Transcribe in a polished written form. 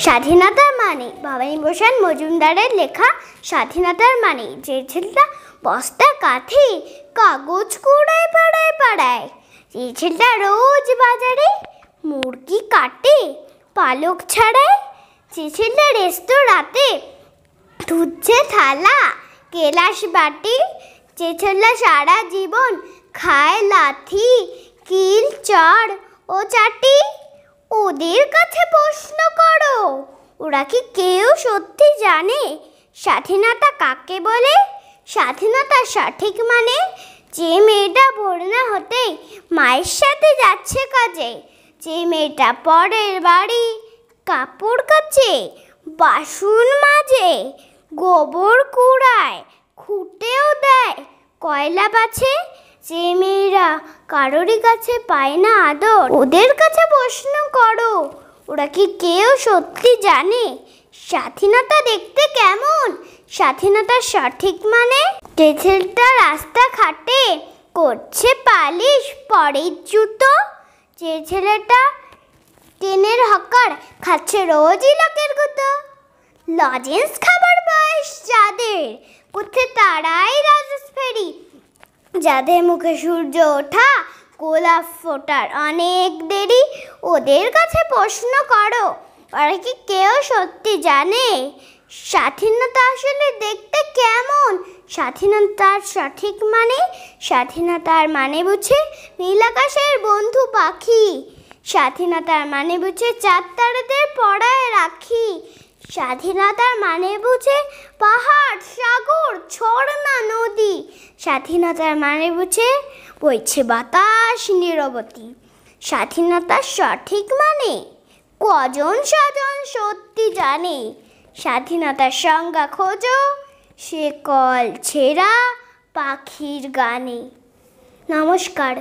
স্বাধীনতার মানে ভবানীভূষণ মজুমদারের লেখা স্বাধীনতার মানে যে ছেলেটা বস্তা কাঁথে কাগজ কুড়ায় পাড়ায় পাড়ায়, যে ছেলেটা রোজ বাজারে মুরগি কাটে পালক ছাড়ায়, যে ছেলেটা রেস্তোরাঁতে ধুচ্ছে থালা কেলাস বাটি, যে ছেলেটা সারা জীবন খায় লাথি কিল চড় ও চাটি। ওদের কাছে প্রশ্ন করো, ওরা কি কেউ সত্যি জানে স্বাধীনতা কাকে বলে? স্বাধীনতার সঠিক মানে যে মেয়েটা ভোর না হতে মায়ের সাথে যাচ্ছে কাজে, যে মেয়েটা পরের বাড়ি কাপড় কাচে বাসন মাজে গোবর কুড়ায় খুঁটেও দেয় কয়লা বাছে, যে মেয়েরা কারোরই কাছে পায় না আদর, ওদের কাছে প্রশ্ন করো, ওরা কি কেউ সত্যি জানে স্বাধীনতা দেখতে কেমন? স্বাধীনতার সঠিক মানে যে ছেলেটা রাস্তা ঘাটে করছে পালিশ পরের জুতো, যে ছেলেটা ট্রেনের হকার খাচ্ছে রোজই লোকের গুঁতো, লজেন্স খাবার বয়স যাদের করছে তারাই রাজেশ ফেরি, যাদের মুখে সূর্য ওঠা গোলাপ ফোটার অনেক দেরি, ওদের কাছে প্রশ্ন করো, ওরা কি কেউ সত্যি জানে স্বাধীনতা আসলে দেখতে কেমন? স্বাধীনতার সঠিক মানে স্বাধীনতার মানে বুঝে নীল আকাশের বন্ধু পাখি, স্বাধীনতার মানে বুঝে চাঁদ তারাদের পড়ায় রাখি, স্বাধীনতার মানে বুঝে পাহাড় সাগর ঝর্ণা নদী, স্বাধীনতার মানে বুঝে বইছে বাতাস নীরবতী। স্বাধীনতার সঠিক মানে কজন স্বজন সত্যি জানে? স্বাধীনতার সংজ্ঞা খোঁজো সে কল ছেঁড়া পাখির গানে। নমস্কার।